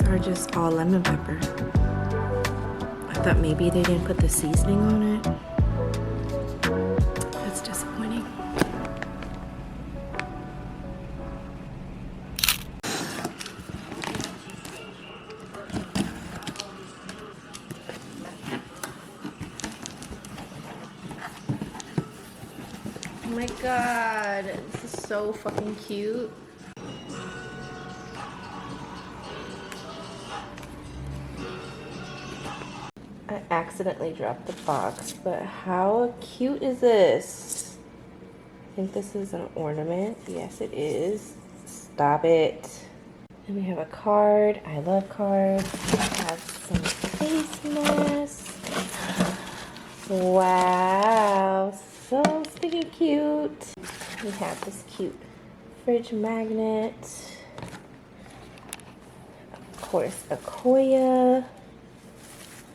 These are just all lemon pepper. I thought maybe they didn't put the seasoning on it. That's disappointing. Oh my god, this is so fucking cute. I accidentally dropped the box, but how cute is this? I think this is an ornament. Yes, it is. Stop it. And we have a card. I love cards. We have some face masks. Wow, so stinking cute. We have this cute fridge magnet. Of course, a Koya.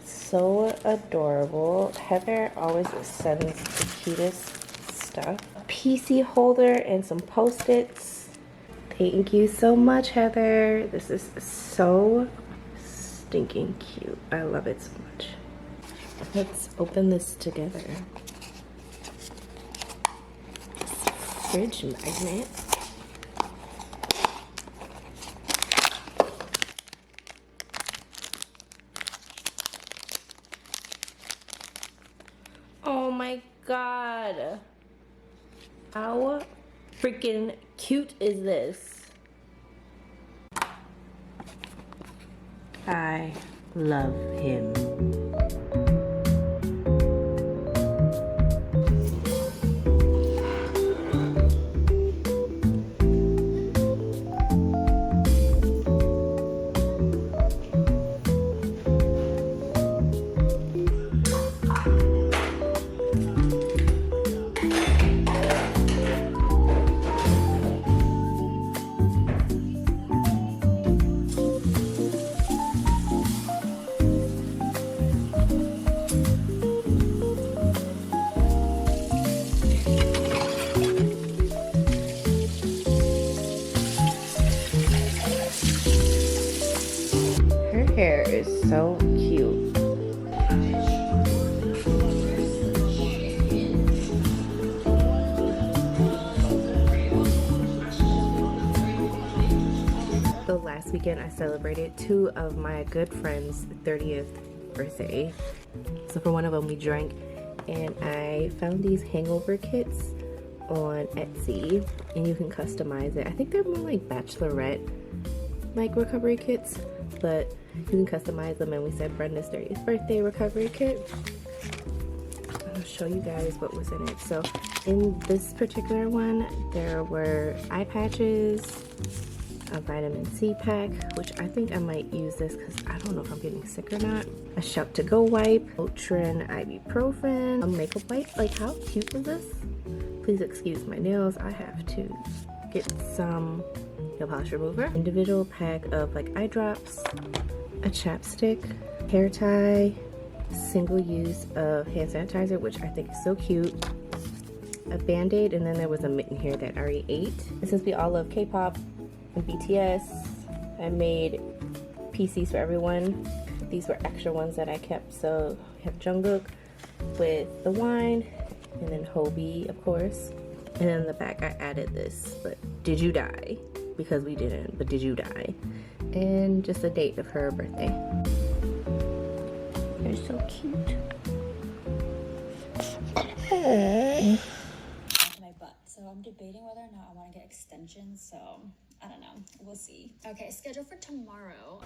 So adorable. Heather always sends the cutest stuff. A PC holder and some post-its. Thank you so much, Heather. This is so stinking cute. I love it so much. Let's open this together. Fridge magnet. Oh my god. How freaking cute is this? I love him. Hair is so cute. So last weekend I celebrated 2 of my good friends' 30th birthday. So for one of them we drank, and I found these hangover kits on Etsy, and you can customize it. I think they're more like bachelorette like recovery kits, but you can customize them, and we said Brenda's 30th birthday recovery kit. I'll show you guys what was in it. So in this particular one, there were eye patches, a vitamin C pack, which I think I might use this because I don't know if I'm getting sick or not. A Shop to Go wipe, Ultron ibuprofen, a makeup wipe. Like, how cute is this? Please excuse my nails. I have to get some nail polish remover. Individual pack of like eye drops, a chapstick, hair tie, single use of hand sanitizer, which I think is so cute, a band-aid, and then there was a mitten here that I already ate. And since we all love K-pop and BTS, I made PCs for everyone. These were extra ones that I kept. So we have Jungkook with the wine, and then Hobie, of course. And then in the back I added this, but did you die? Because we didn't, but did you die? And just a date of her birthday. They're so cute. My butt. So I'm debating whether or not I want to get extensions. So I don't know. We'll see. Okay, schedule for tomorrow.